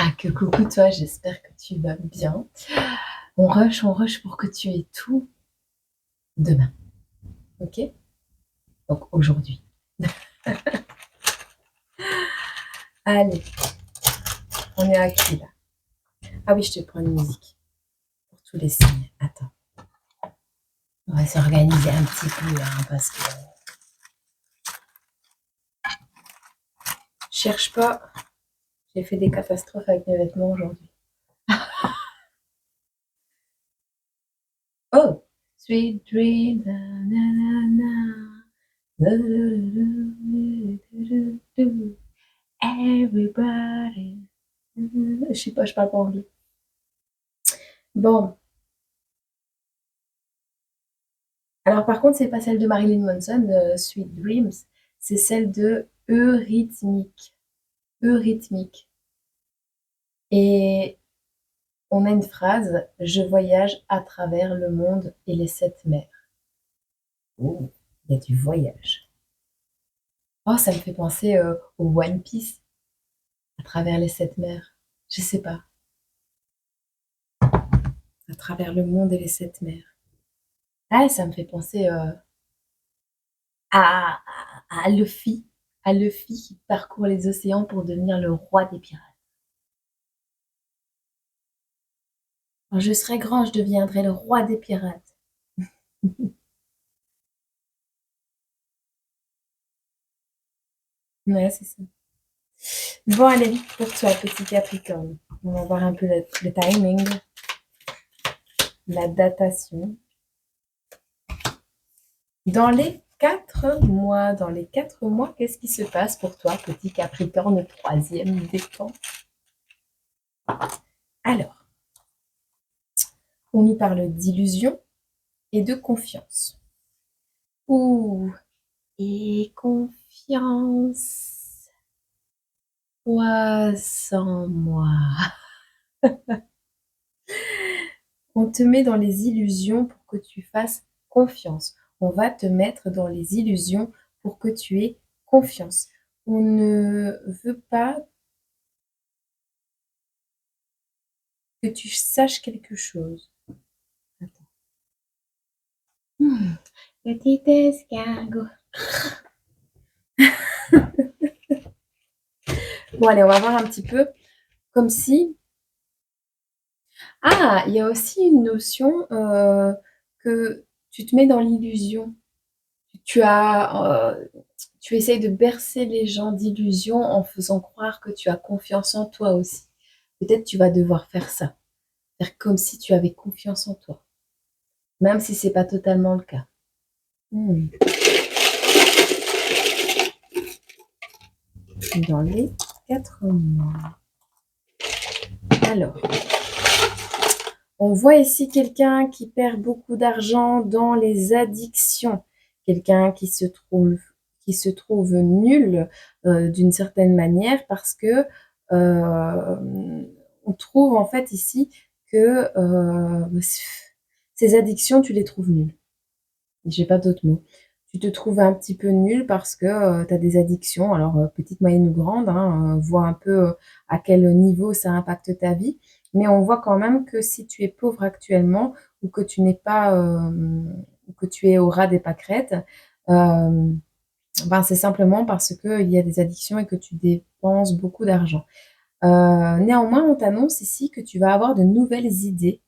Ah, que coucou toi, j'espère que tu vas bien. On rush pour que tu aies tout demain, ok? Donc aujourd'hui. Allez, on est à qui là? Ah oui, je te prends une musique pour tous les signes. Attends, on va s'organiser un petit peu parce que cherche pas, j'ai fait des catastrophes avec mes vêtements aujourd'hui. Oh, sweet dreams, na, na, na, na, everybody. Je sais pas, je parle pas anglais. Bon, alors par contre, c'est pas celle de Marilyn Manson, Sweet Dreams, c'est celle de Eurythmique. Eurythmique. Et on a une phrase, je voyage à travers le monde et les sept mers. Oh, il y a du voyage. Oh, ça me fait penser au One Piece, à travers les sept mers. Je sais pas, à travers le monde et les sept mers. Ah, ça me fait penser à, à Luffy, à Luffy qui parcourt les océans pour devenir le roi des pirates. Quand je serai grand, je deviendrai le roi des pirates. Ouais, c'est ça. Bon, allez, pour toi, petit Capricorne. On va voir un peu le timing, la datation. Dans les 4 mois, qu'est-ce qui se passe pour toi, petit Capricorne, troisième décan? Alors, on nous parle d'illusion et de confiance. Ouh, et confiance. Toi sans moi. On te met dans les illusions pour que tu fasses confiance. On va te mettre dans les illusions pour que tu aies confiance. On ne veut pas que tu saches quelque chose. Attends. Petit escargot. Bon, allez, on va voir un petit peu comme si... Ah, il y a aussi une notion que tu te mets dans l'illusion. Tu as, tu essayes de bercer les gens d'illusions en faisant croire que tu as confiance en toi aussi. Peut-être tu vas devoir faire ça, faire comme si tu avais confiance en toi, même si c'est pas totalement le cas. Hmm. Dans les 4 mois. Alors, on voit ici quelqu'un qui perd beaucoup d'argent dans les addictions, quelqu'un qui se trouve nul d'une certaine manière parce que on trouve en fait ici que ces addictions, tu les trouves nulles. J'ai pas d'autres mots. Tu te trouves un petit peu nul parce que tu as des addictions, alors petite, moyenne ou grande, hein, vois un peu à quel niveau ça impacte ta vie. Mais on voit quand même que si tu es pauvre actuellement ou que tu n'es pas, que tu es au ras des pâquerettes, euh, ben c'est simplement parce qu'il y a des addictions et que tu dépenses beaucoup d'argent. Néanmoins, on t'annonce ici que tu vas avoir de nouvelles idées.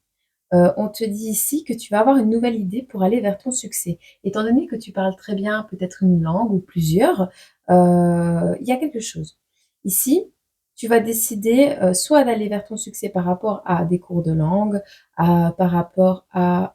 On te dit ici que tu vas avoir une nouvelle idée pour aller vers ton succès. Étant donné que tu parles très bien peut-être une langue ou plusieurs, il y a quelque chose. Ici, tu vas décider soit d'aller vers ton succès par rapport à des cours de langue, par rapport à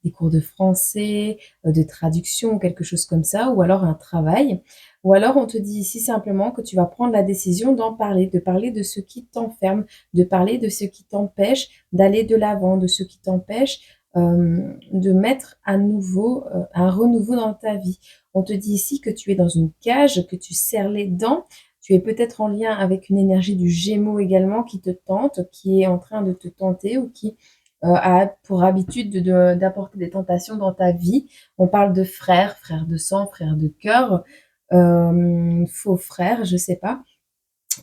des cours de français, de traduction ou quelque chose comme ça, ou alors un travail. Ou alors on te dit ici simplement que tu vas prendre la décision d'en parler, de parler de ce qui t'enferme, de parler de ce qui t'empêche d'aller de l'avant, de ce qui t'empêche de mettre à nouveau un renouveau dans ta vie. On te dit ici que tu es dans une cage, que tu serres les dents, tu es peut-être en lien avec une énergie du Gémeaux également qui te tente, qui est en train de te tenter ou qui a pour habitude d'apporter des tentations dans ta vie. On parle de frères, frères de sang, frères de cœur, faux frères, je sais pas.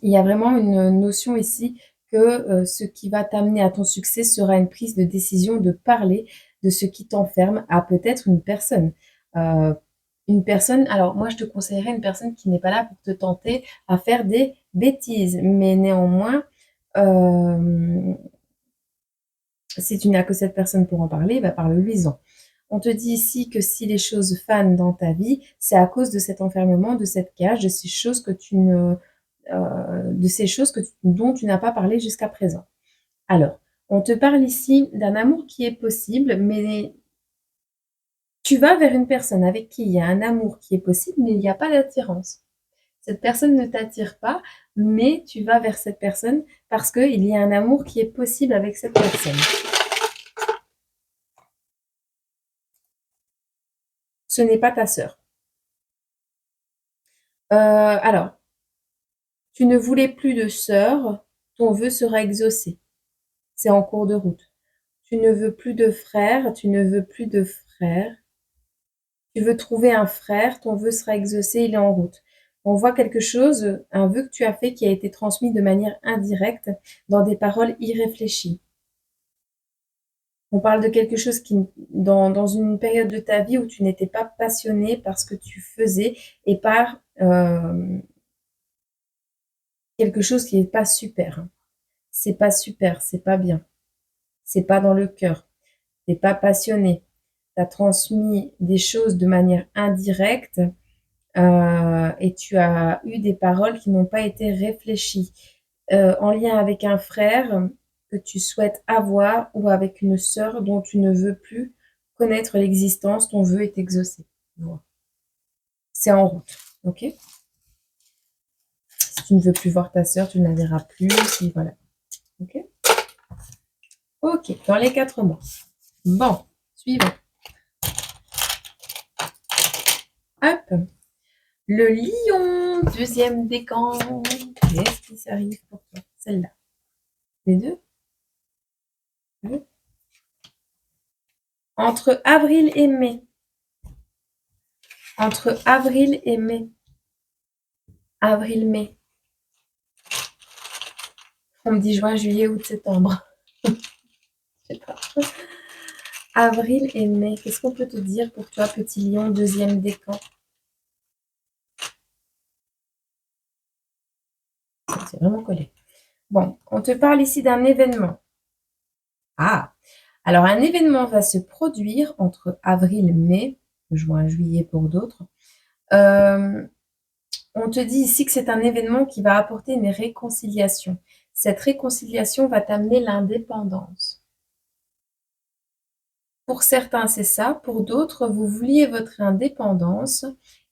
Il y a vraiment une notion ici que, ce qui va t'amener à ton succès sera une prise de décision de parler de ce qui t'enferme à peut-être Heu, une personne alors moi je te conseillerais une personne qui n'est pas là pour te tenter à faire des bêtises, mais néanmoins, hem, si tu n'as que cette personne pour en parler, bah, parle-lui-en. On te dit ici que si les choses fanent dans ta vie, c'est à cause de cet enfermement, de cette cage, de ces choses que tu ne de ces choses dont tu n'as pas parlé jusqu'à présent. Alors, on te parle ici d'un amour qui est possible, mais tu vas vers une personne avec qui il y a un amour qui est possible, mais il n'y a pas d'attirance. Cette personne ne t'attire pas, mais tu vas vers cette personne parce qu'il y a un amour qui est possible avec cette personne. Ce n'est pas ta sœur. Alors, tu ne voulais plus de sœur, ton vœu sera exaucé. C'est en cours de route. Tu ne veux plus de frère, tu ne veux plus de frère. Tu veux trouver un frère, ton vœu sera exaucé, il est en route. On voit quelque chose, un vœu que tu as fait qui a été transmis de manière indirecte dans des paroles irréfléchies. On parle de quelque chose qui, dans une période de ta vie où tu n'étais pas passionné par ce que tu faisais et par quelque chose qui n'est pas super. C'est pas super, c'est pas bien. C'est pas dans le cœur. T'es pas passionné. Tu as transmis des choses de manière indirecte et tu as eu des paroles qui n'ont pas été réfléchies en lien avec un frère que tu souhaites avoir ou avec une sœur dont tu ne veux plus connaître l'existence, ton vœu est exaucé. Voilà. C'est en route, ok? Si tu ne veux plus voir ta sœur, tu ne la verras plus, si, voilà, ok? Ok, dans les 4 mois. Bon, suivant. Hop, le lion, deuxième décan. Qu'est-ce qui s'arrive pour toi? Celle-là. Les deux? Oui. Entre avril et mai. Entre avril et mai. Avril-mai. On me dit juin, juillet, août, septembre. Je sais pas. Avril et mai. Qu'est-ce qu'on peut te dire pour toi, petit lion, deuxième décan? C'est vraiment collé. Bon, on te parle ici d'un événement. Ah, alors un événement va se produire entre avril et mai, juin, juillet pour d'autres. On te dit ici que c'est un événement qui va apporter une réconciliation. Cette réconciliation va t'amener l'indépendance. Pour certains, c'est ça. Pour d'autres, vous vouliez votre indépendance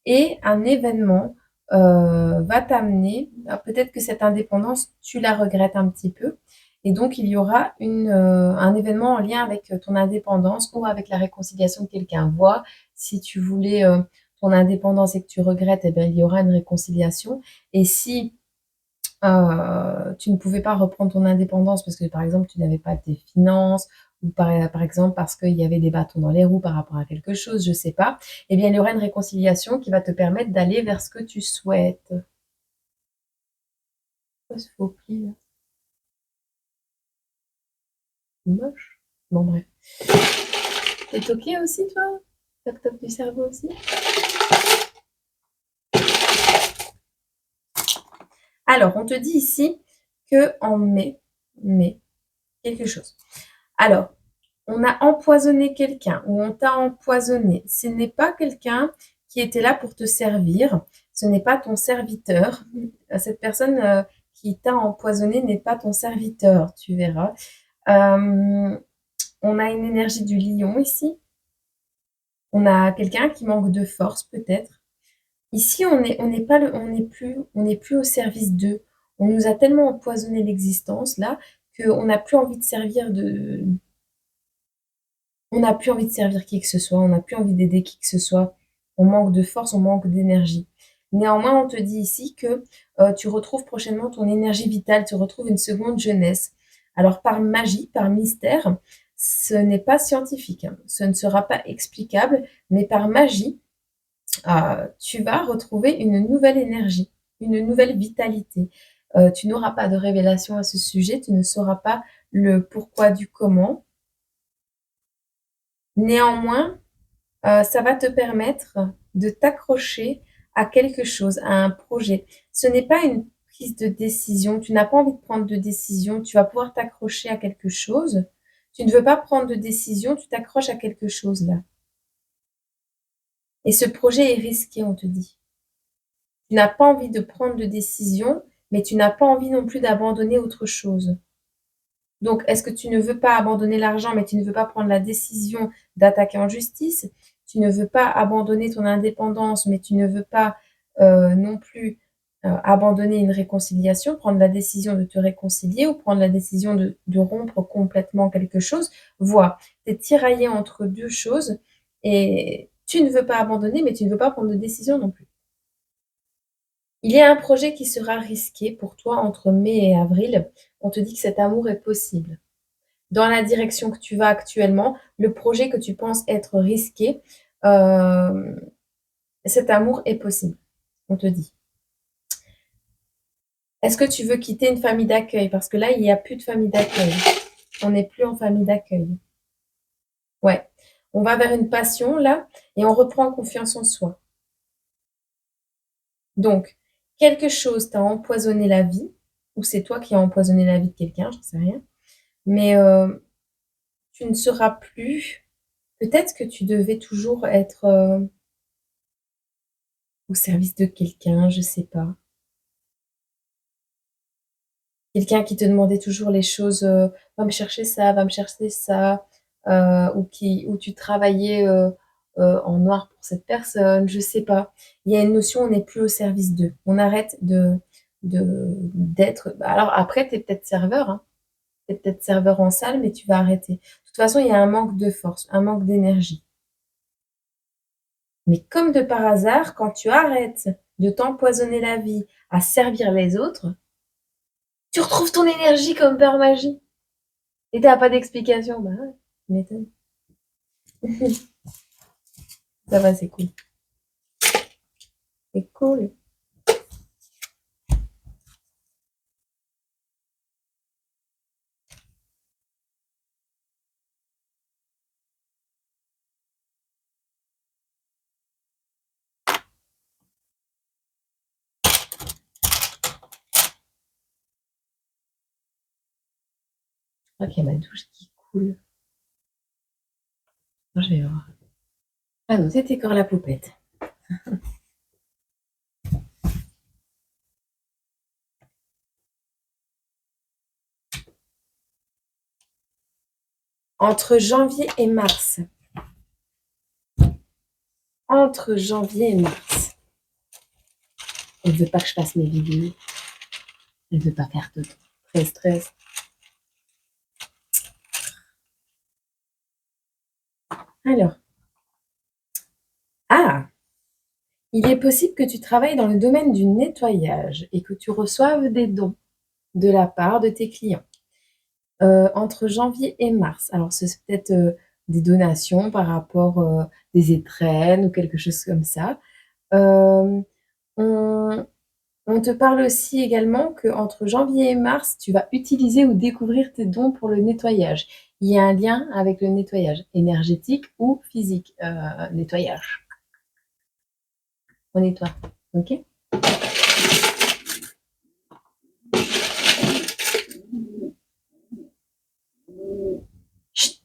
et un événement va t'amener, peut-être que cette indépendance, tu la regrettes un petit peu. Et donc, il y aura un événement en lien avec ton indépendance ou avec la réconciliation de quelqu'un. Vois, si tu voulais ton indépendance et que tu regrettes, eh bien, il y aura une réconciliation. Et si tu ne pouvais pas reprendre ton indépendance parce que, par exemple, tu n'avais pas tes finances ou par exemple parce qu'il y avait des bâtons dans les roues par rapport à quelque chose, je sais pas, eh bien, il y aura une réconciliation qui va te permettre d'aller vers ce que tu souhaites. Quoi ce faux pli là? Moche. Bon, bref. T'es toqué aussi, toi? Toc toc du cerveau aussi? Alors, on te dit ici que en mai, quelque chose. Alors, on a empoisonné quelqu'un ou on t'a empoisonné. Ce n'est pas quelqu'un qui était là pour te servir. Ce n'est pas ton serviteur. Cette personne qui t'a empoisonné n'est pas ton serviteur, tu verras. On a une énergie du lion ici. On a quelqu'un qui manque de force peut-être. Ici, on n'est pas on n'est plus au service d'eux. On nous a tellement empoisonné l'existence là qu'on n'a plus envie de servir on n'a plus envie de servir qui que ce soit, on n'a plus envie d'aider qui que ce soit. On manque de force, on manque d'énergie. Néanmoins, on te dit ici que tu retrouves prochainement ton énergie vitale, tu retrouves une seconde jeunesse. Alors par magie, par mystère, ce n'est pas scientifique, hein. Ce ne sera pas explicable, mais par magie, tu vas retrouver une nouvelle énergie, une nouvelle vitalité. Tu n'auras pas de révélation à ce sujet, tu ne sauras pas le pourquoi du comment. Néanmoins, ça va te permettre de t'accrocher à quelque chose, à un projet. Ce n'est pas une prise de décision, tu n'as pas envie de prendre de décision, tu vas pouvoir t'accrocher à quelque chose. Tu ne veux pas prendre de décision, tu t'accroches à quelque chose là. Et ce projet est risqué, on te dit. Tu n'as pas envie de prendre de décision, mais tu n'as pas envie non plus d'abandonner autre chose. Donc, est-ce que tu ne veux pas abandonner l'argent, mais tu ne veux pas prendre la décision d'attaquer en justice? Tu ne veux pas abandonner ton indépendance, mais tu ne veux pas non plus abandonner une réconciliation, prendre la décision de te réconcilier ou prendre la décision de rompre complètement quelque chose. Vois, tu es tiraillé entre deux choses et tu ne veux pas abandonner, mais tu ne veux pas prendre de décision non plus. Il y a un projet qui sera risqué pour toi entre mai et avril. On te dit que cet amour est possible. Dans la direction que tu vas actuellement, le projet que tu penses être risqué, euh, cet amour est possible, on te dit. Est-ce que tu veux quitter une famille d'accueil? Parce que là, il n'y a plus de famille d'accueil. On n'est plus en famille d'accueil. Ouais. On va vers une passion, là, et on reprend confiance en soi. Donc, quelque chose t'a empoisonné la vie, ou c'est toi qui as empoisonné la vie de quelqu'un, je ne sais rien. Mais tu ne seras plus. Peut-être que tu devais toujours être au service de quelqu'un, je sais pas. Quelqu'un qui te demandait toujours les choses, va me chercher ça, va me chercher ça, ou tu travaillais en noir pour cette personne, je sais pas. Il y a une notion, on n'est plus au service d'eux. On arrête d'être. Alors après, tu es peut-être serveur, hein. Tu es peut-être serveur en salle, mais tu vas arrêter. De toute façon, il y a un manque de force, un manque d'énergie. Mais comme de par hasard, quand tu arrêtes de t'empoisonner la vie à servir les autres, tu retrouves ton énergie comme par magie. Et t'as pas d'explication. Bah ouais, tu m'étonnes. Ça va, c'est cool. C'est cool. Je crois qu'il y a ma douche qui coule. Non, je vais voir. Ah non, c'était encore la poupette. Entre janvier et mars. Entre janvier et mars. Elle veut pas que je fasse mes vidéos. Elle veut pas faire de très stress. Alors. Ah! Il est possible que tu travailles dans le domaine du nettoyage et que tu reçoives des dons de la part de tes clients. Entre janvier et mars. Alors, c'est peut-être des donations par rapport des étrennes ou quelque chose comme ça. Euh, on, on te parle aussi également qu'entre janvier et mars, tu vas utiliser ou découvrir tes dons pour le nettoyage. Il y a un lien avec le nettoyage énergétique ou physique. Nettoyage. On nettoie. OK? Chut.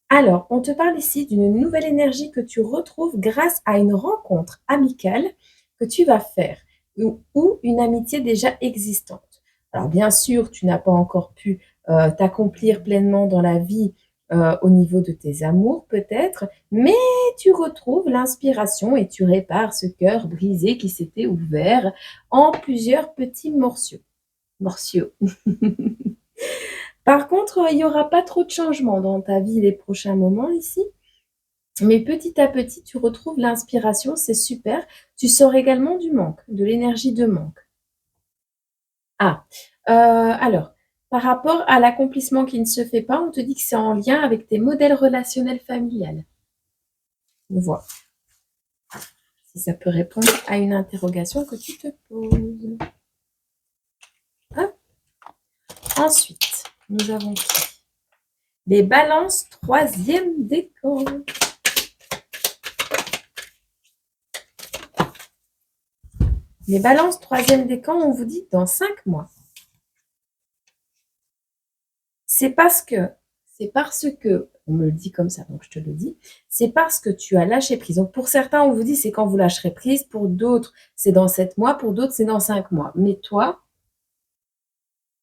Alors, on te parle ici d'une nouvelle énergie que tu retrouves grâce à une rencontre amicale que tu vas faire ou une amitié déjà existante. Alors, bien sûr, tu n'as pas encore pu t'accomplir pleinement dans la vie au niveau de tes amours, peut-être, mais tu retrouves l'inspiration et tu répares ce cœur brisé qui s'était ouvert en plusieurs petits morceaux. Morceaux. Par contre, il n'y aura pas trop de changements dans ta vie les prochains moments ici. Mais petit à petit, tu retrouves l'inspiration, c'est super. Tu sors également du manque, de l'énergie de manque. Ah, alors, par rapport à l'accomplissement qui ne se fait pas, on te dit que c'est en lien avec tes modèles relationnels familiales. On voit. si ça peut répondre à une interrogation que tu te poses. Hop. Ensuite, nous avons les balances 3e décan. Les balances 3e décan, on vous dit dans 5 mois. C'est parce que, on me le dit comme ça, donc je te le dis, c'est parce que tu as lâché prise. Donc pour certains, on vous dit c'est quand vous lâcherez prise, pour d'autres, c'est dans 7 mois, pour d'autres, c'est dans 5 mois. Mais toi,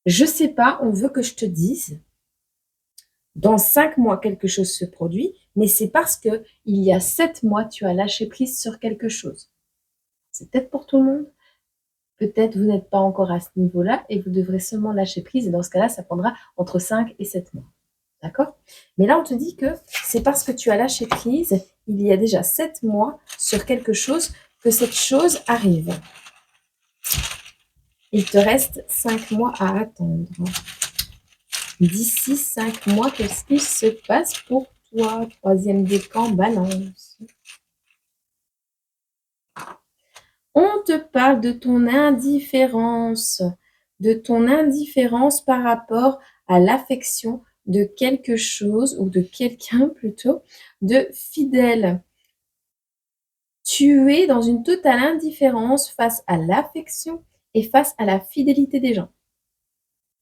je sais pas, on veut que je te dise, dans 5 mois, quelque chose se produit, mais c'est parce que il y a 7 mois, tu as lâché prise sur quelque chose. C'est peut-être pour tout le monde. Peut-être vous n'êtes pas encore à ce niveau-là et vous devrez seulement lâcher prise. Et dans ce cas-là, ça prendra entre 5 et 7 mois. D'accord? Mais là, on te dit que c'est parce que tu as lâché prise, il y a déjà 7 mois sur quelque chose, que cette chose arrive. Il te reste 5 mois à attendre. D'ici 5 mois, qu'est-ce qui se passe pour toi? 3e décan, balance. On te parle de ton indifférence par rapport à l'affection de quelque chose ou de quelqu'un plutôt de fidèle. Tu es dans une totale indifférence face à l'affection et face à la fidélité des gens.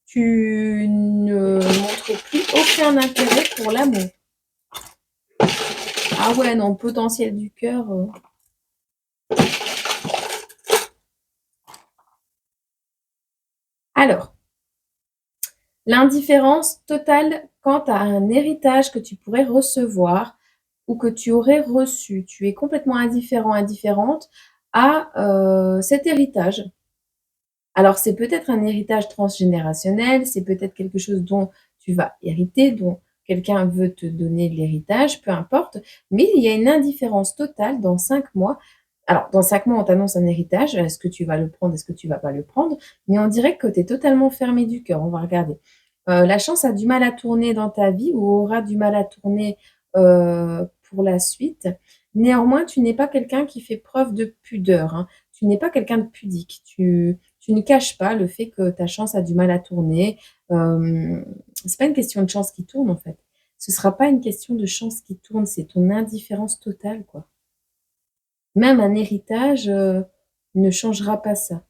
Tu ne montres plus aucun intérêt pour l'amour. Ah ouais, non, potentiel du cœur. Alors, l'indifférence totale quant à un héritage que tu pourrais recevoir ou que tu aurais reçu. Tu es complètement indifférent, indifférente à cet héritage. Alors, c'est peut-être un héritage transgénérationnel, c'est peut-être quelque chose dont tu vas hériter, dont quelqu'un veut te donner de l'héritage, peu importe, mais il y a une indifférence totale dans 5 mois. Alors, dans 5 mois, on t'annonce un héritage, est-ce que tu vas le prendre, est-ce que tu vas pas le prendre? Mais on dirait que tu es totalement fermé du cœur, on va regarder. La chance a du mal à tourner dans ta vie ou aura du mal à tourner pour la suite. Néanmoins, tu n'es pas quelqu'un qui fait preuve de pudeur, hein. Tu n'es pas quelqu'un de pudique. Tu ne caches pas le fait que ta chance a du mal à tourner. C'est pas une question de chance qui tourne en fait. Ce sera pas une question de chance qui tourne, c'est ton indifférence totale, quoi. Même un héritage ne changera pas ça.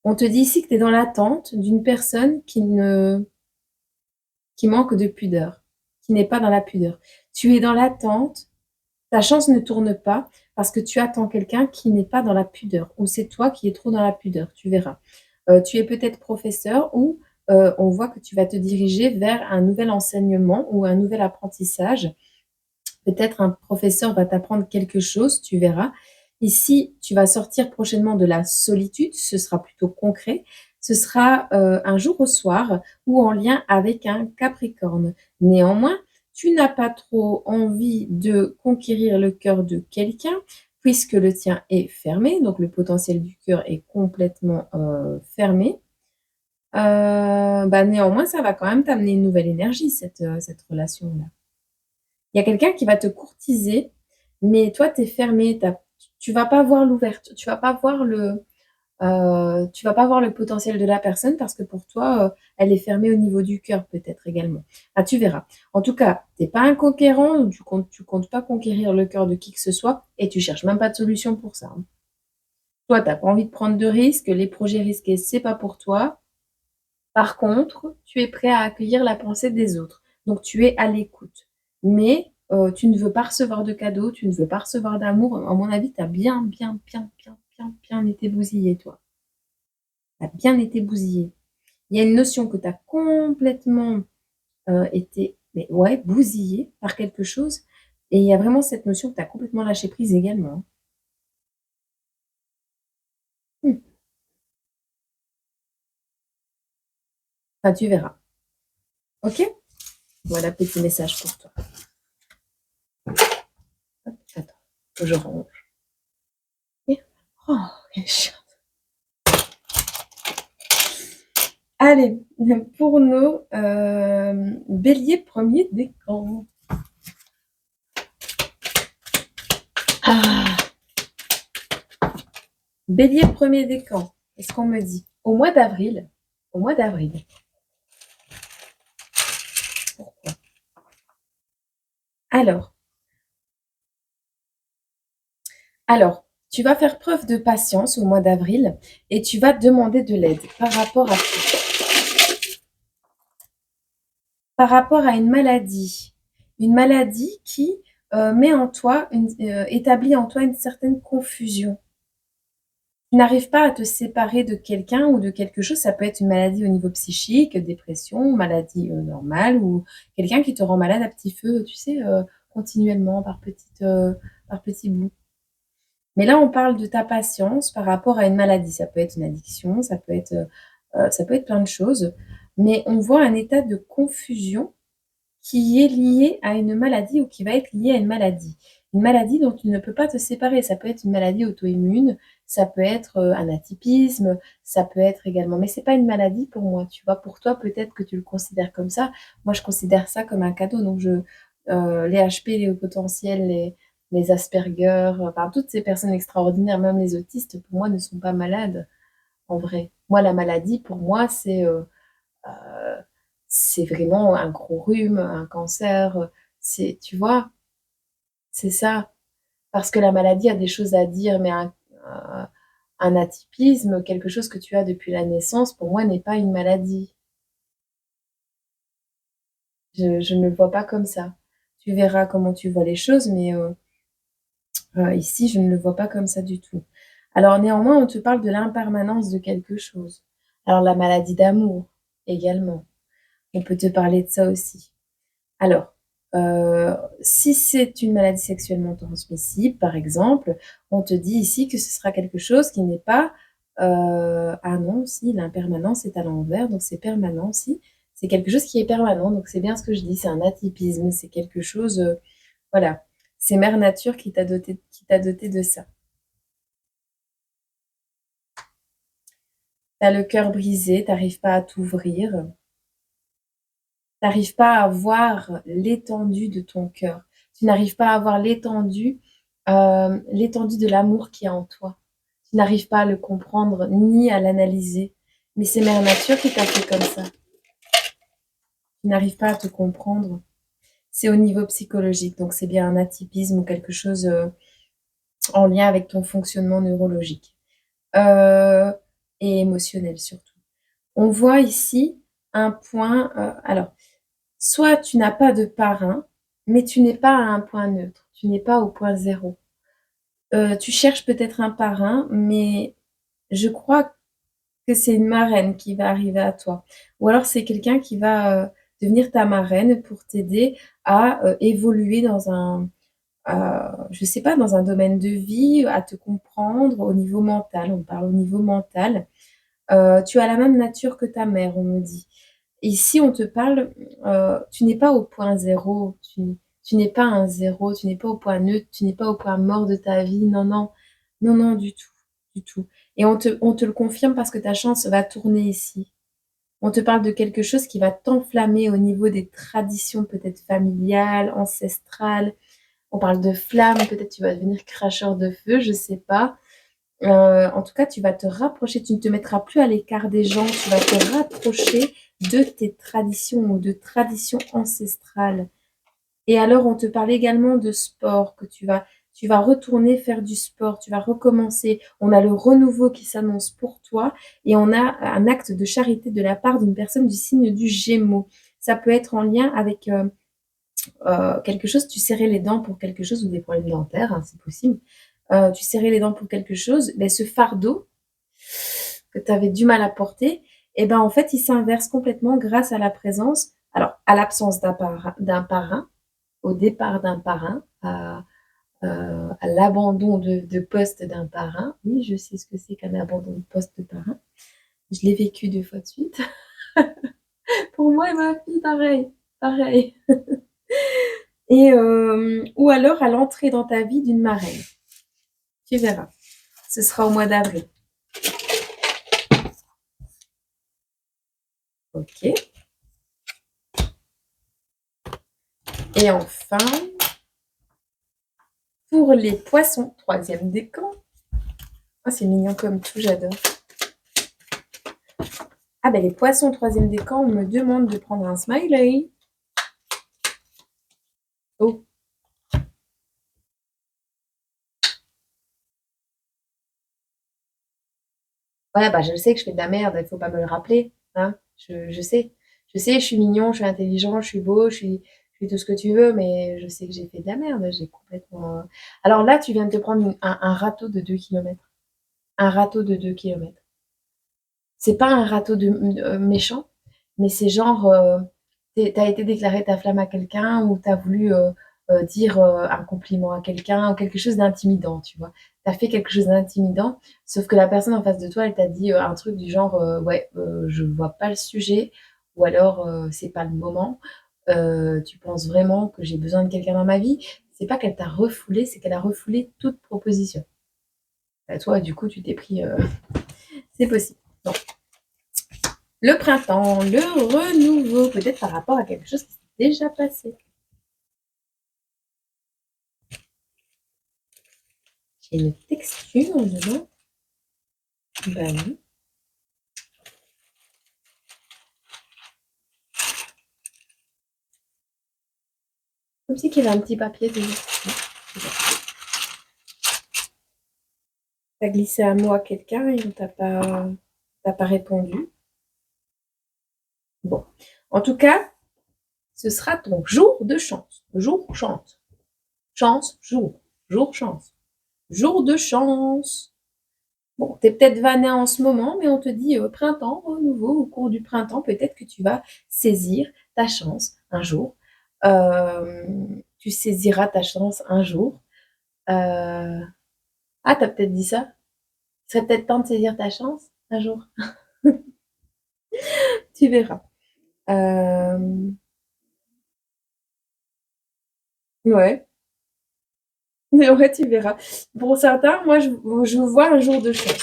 On te dit ici que tu es dans l'attente d'une personne qui manque de pudeur, qui n'est pas dans la pudeur. Tu es dans l'attente, ta chance ne tourne pas parce que tu attends quelqu'un qui n'est pas dans la pudeur, ou c'est toi qui es trop dans la pudeur, tu verras. Tu es peut-être professeur ou on voit que tu vas te diriger vers un nouvel enseignement ou un nouvel apprentissage. Peut-être un professeur va t'apprendre quelque chose, tu verras. Ici, tu vas sortir prochainement de la solitude, ce sera plutôt concret. Ce sera un jour au soir ou en lien avec un Capricorne. Néanmoins, tu n'as pas trop envie de conquérir le cœur de quelqu'un puisque le tien est fermé, donc le potentiel du cœur est complètement fermé. Néanmoins, ça va quand même t'amener une nouvelle énergie, cette relation-là. Il y a quelqu'un qui va te courtiser, mais toi, tu es fermé, tu vas pas voir l'ouverture, tu vas pas voir le potentiel de la personne parce que pour toi, elle est fermée au niveau du cœur peut-être également. Ah, tu verras. En tout cas, tu es pas un conquérant, tu comptes pas conquérir le cœur de qui que ce soit et tu cherches même pas de solution pour ça, hein. Toi, tu as pas envie de prendre de risques, les projets risqués, c'est pas pour toi. Par contre, tu es prêt à accueillir la pensée des autres. Donc, tu es à l'écoute. Mais tu ne veux pas recevoir de cadeaux, tu ne veux pas recevoir d'amour. À mon avis, tu as bien été bousillé, toi. Tu as bien été bousillé. Il y a une notion que tu as complètement été bousillé par quelque chose. Et il y a vraiment cette notion que tu as complètement lâché prise également. Enfin, tu verras. Ok? Voilà, petit message pour toi. Hop, attends, faut que je range. Oh, quelle chance. Allez, pour nos béliers premier décan. Ah, Bélier, premier décan. Qu'est-ce qu'on me dit? Au mois d'avril. Au mois d'avril. Pourquoi? Alors, alors, tu vas faire preuve de patience au mois d'avril et tu vas demander de l'aide par rapport à par rapport à une maladie. Une maladie qui met en toi, établit en toi une certaine confusion. Tu n'arrives pas à te séparer de quelqu'un ou de quelque chose. Ça peut être une maladie au niveau psychique, dépression, maladie normale, ou quelqu'un qui te rend malade à petit feu, tu sais, continuellement, par petits bouts. Mais là, on parle de ta patience par rapport à une maladie. Ça peut être une addiction, ça peut être plein de choses. Mais on voit un état de confusion qui est lié à une maladie ou qui va être lié à une maladie. Une maladie dont tu ne peux pas te séparer. Ça peut être une maladie auto-immune, ça peut être un atypisme, ça peut être également... Mais c'est pas une maladie pour moi, tu vois. Pour toi, peut-être que tu le considères comme ça. Moi, je considère ça comme un cadeau. Donc, les HP, les hauts potentiels, les Asperger, enfin, toutes ces personnes extraordinaires, même les autistes, pour moi, ne sont pas malades, en vrai. Moi, la maladie, pour moi, c'est vraiment un gros rhume, un cancer. Tu vois, c'est ça. Parce que la maladie a des choses à dire, mais un atypisme, quelque chose que tu as depuis la naissance, pour moi, n'est pas une maladie. Je ne le vois pas comme ça. Tu verras comment tu vois les choses, mais ici, je ne le vois pas comme ça du tout. Alors néanmoins, on te parle de l'impermanence de quelque chose. Alors la maladie d'amour également. On peut te parler de ça aussi. Alors, si c'est une maladie sexuellement transmissible, par exemple, on te dit ici que ce sera quelque chose qui n'est pas... ah non, si, l'impermanence est à l'envers, donc c'est permanent, si. C'est quelque chose qui est permanent, donc c'est bien ce que je dis, c'est un atypisme, c'est quelque chose... voilà, c'est Mère Nature qui t'a doté de ça. T'as le cœur brisé, t'arrives pas à t'ouvrir, t'arrives pas à voir l'étendue de ton cœur. Tu n'arrives pas à voir l'étendue de l'amour qui est en toi. Tu n'arrives pas à le comprendre ni à l'analyser. Mais c'est Mère Nature qui t'a fait comme ça. Tu n'arrives pas à te comprendre. C'est au niveau psychologique, donc c'est bien un atypisme ou quelque chose en lien avec ton fonctionnement neurologique euh, et émotionnel surtout. On voit ici un point. Alors, soit tu n'as pas de parrain, mais tu n'es pas à un point neutre. Tu n'es pas au point zéro. Tu cherches peut-être un parrain, mais je crois que c'est une marraine qui va arriver à toi. Ou alors c'est quelqu'un qui va devenir ta marraine pour t'aider à évoluer dans je sais pas, dans un domaine de vie, à te comprendre au niveau mental. On parle au niveau mental. Tu as la même nature que ta mère, on me dit. Ici, on te parle, tu n'es pas au point zéro, tu n'es pas un zéro, tu n'es pas au point neutre, tu n'es pas au point mort de ta vie. Non, non, non, non, du tout, du tout. Et on te le confirme parce que ta chance va tourner ici. On te parle de quelque chose qui va t'enflammer au niveau des traditions peut-être familiales, ancestrales. On parle de flammes, peut-être tu vas devenir cracheur de feu, je sais pas. En tout cas, tu vas te rapprocher, tu ne te mettras plus à l'écart des gens, tu vas te rapprocher de tes traditions ou de traditions ancestrales. Et alors, on te parle également de sport, que tu vas retourner faire du sport, tu vas recommencer. On a le renouveau qui s'annonce pour toi et on a un acte de charité de la part d'une personne du signe du Gémeaux. Ça peut être en lien avec quelque chose, tu serrais les dents pour quelque chose ou des problèmes dentaires, hein, c'est possible. Tu serrais les dents pour quelque chose, mais ce fardeau que tu avais du mal à porter, et ben en fait, il s'inverse complètement grâce à la présence, alors à l'absence d'un parrain, au départ d'un parrain, à l'abandon de poste d'un parrain. Oui, je sais ce que c'est qu'un abandon de poste de parrain. Je l'ai vécu 2 fois de suite. Pour moi et ma fille, pareil, pareil. Et ou alors à l'entrée dans ta vie d'une marraine. Tu verras. Ce sera au mois d'avril. Ok. Et enfin, Pour les poissons, troisième décan. Oh, c'est mignon comme tout, j'adore. Ah ben les poissons, troisième décan, on me demande de prendre un smiley. Oh. Ouais, bah je sais que je fais de la merde, il faut pas me le rappeler. Hein, je sais. Je sais, je suis mignon, je suis intelligent, je suis beau, je suis tout ce que tu veux, mais je sais que j'ai fait de la merde. J'ai complètement. Alors là, tu viens de te prendre un râteau de 2 kilomètres. Un râteau de 2 kilomètres. C'est pas un râteau méchant, mais c'est genre, t'as été déclarer ta flamme à quelqu'un ou t'as voulu dire un compliment à quelqu'un ou quelque chose d'intimidant, tu vois. T'as fait quelque chose d'intimidant, sauf que la personne en face de toi, elle t'a dit un truc du genre, ouais, je vois pas le sujet, ou alors c'est pas le moment. Tu penses vraiment que j'ai besoin de quelqu'un dans ma vie? C'est pas qu'elle t'a refoulé, c'est qu'elle a refoulé toute proposition. Toi, du coup, tu t'es pris. C'est possible. Donc, le printemps, le renouveau, peut-être par rapport à quelque chose qui s'est déjà passé. J'ai une texture dedans. Ben oui. Comme si qu'il y avait un petit papier dedans. T'as glissé un mot à quelqu'un et on t'as pas répondu. Bon. En tout cas, ce sera ton jour de chance. Jour chance. Chance, jour. Jour chance. Jour de chance. Bon, t'es peut-être vanné en ce moment, mais on te dit printemps, renouveau, au cours du printemps, peut-être que tu vas saisir ta chance un jour. Tu saisiras ta chance un jour. Ah, t'as peut-être dit ça? Il serait peut-être temps de saisir ta chance un jour. Tu verras. Ouais. Mais ouais, tu verras. Pour certains, moi, je vois un jour de chance.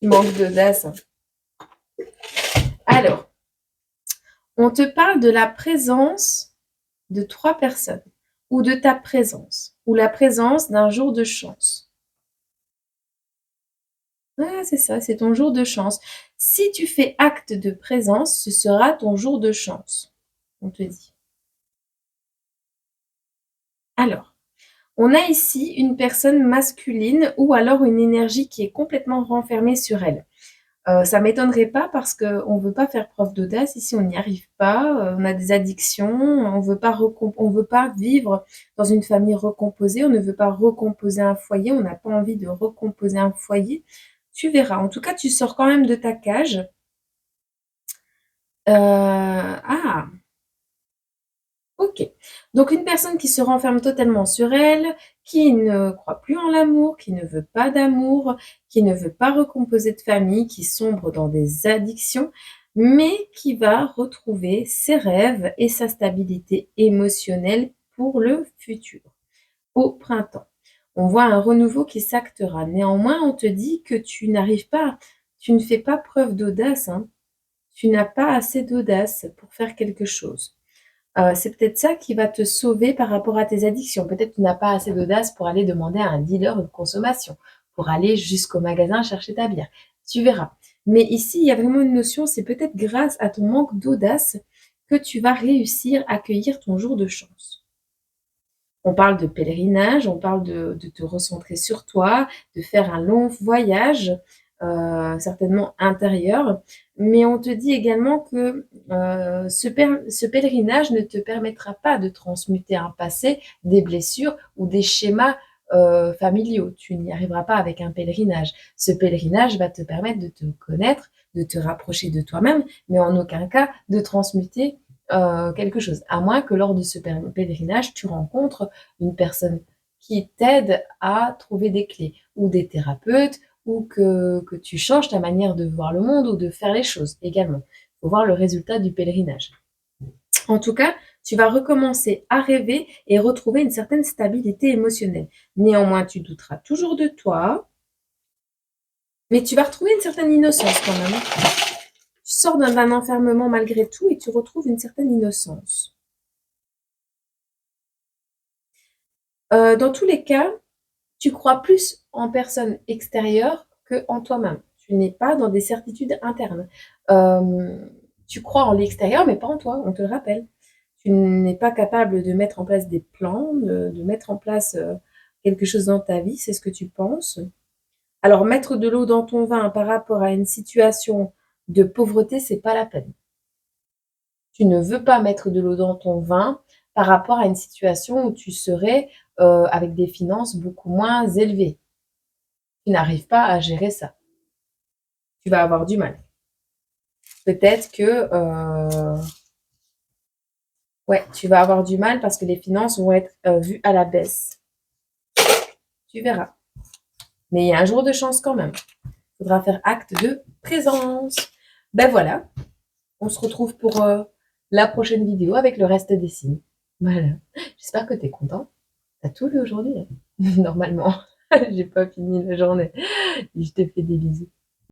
Manque d'audace. Hein. Alors, on te parle de la présence de 3 personnes ou de ta présence ou la présence d'un jour de chance. Ouais, c'est ça, c'est ton jour de chance. Si tu fais acte de présence, ce sera ton jour de chance, on te dit. Alors, on a ici une personne masculine ou alors une énergie qui est complètement renfermée sur elle. Ça m'étonnerait pas parce qu'on veut pas faire preuve d'audace ici, on n'y arrive pas, on a des addictions, on veut pas vivre dans une famille recomposée, on ne veut pas recomposer un foyer, on n'a pas envie de recomposer un foyer. Tu verras. En tout cas, tu sors quand même de ta cage. Ah, OK. Donc une personne qui se renferme totalement sur elle, qui ne croit plus en l'amour, qui ne veut pas d'amour, qui ne veut pas recomposer de famille, qui sombre dans des addictions, mais qui va retrouver ses rêves et sa stabilité émotionnelle pour le futur, au printemps. On voit un renouveau qui s'actera. Néanmoins, on te dit que tu n'arrives pas, tu ne fais pas preuve d'audace, hein. Tu n'as pas assez d'audace pour faire quelque chose. C'est peut-être ça qui va te sauver par rapport à tes addictions. Peut-être que tu n'as pas assez d'audace pour aller demander à un dealer une consommation, pour aller jusqu'au magasin chercher ta bière. Tu verras. Mais ici, il y a vraiment une notion, c'est peut-être grâce à ton manque d'audace que tu vas réussir à accueillir ton jour de chance. On parle de pèlerinage, on parle de te recentrer sur toi, de faire un long voyage, certainement intérieur, mais on te dit également que ce pèlerinage ne te permettra pas de transmuter un passé, des blessures ou des schémas familiaux. Tu n'y arriveras pas avec un pèlerinage. Ce pèlerinage va te permettre de te connaître, de te rapprocher de toi-même, mais en aucun cas de transmuter quelque chose. À moins que lors de ce pèlerinage, tu rencontres une personne qui t'aide à trouver des clés, ou des thérapeutes, ou que tu changes ta manière de voir le monde ou de faire les choses également. Il faut voir le résultat du pèlerinage. En tout cas, tu vas recommencer à rêver et retrouver une certaine stabilité émotionnelle. Néanmoins, tu douteras toujours de toi, mais tu vas retrouver une certaine innocence quand même. Tu sors d'un enfermement malgré tout et tu retrouves une certaine innocence. Dans tous les cas, tu crois plus en personnes extérieures qu'en toi-même. Tu n'es pas dans des certitudes internes. Tu crois en l'extérieur, mais pas en toi, on te le rappelle. Tu n'es pas capable de mettre en place des plans, de mettre en place quelque chose dans ta vie, c'est ce que tu penses. Alors, mettre de l'eau dans ton vin par rapport à une situation de pauvreté, c'est pas la peine. Tu ne veux pas mettre de l'eau dans ton vin par rapport à une situation où tu serais avec des finances beaucoup moins élevées. Tu n'arrives pas à gérer ça. Tu vas avoir du mal. Peut-être que ouais, tu vas avoir du mal parce que les finances vont être vues à la baisse. Tu verras. Mais il y a un jour de chance quand même. Il faudra faire acte de présence. Ben voilà, on se retrouve pour la prochaine vidéo avec le reste des signes. Voilà. J'espère que tu es content. T'as tout vu aujourd'hui, hein. Normalement. J'ai pas fini la journée. Je te fais des bisous.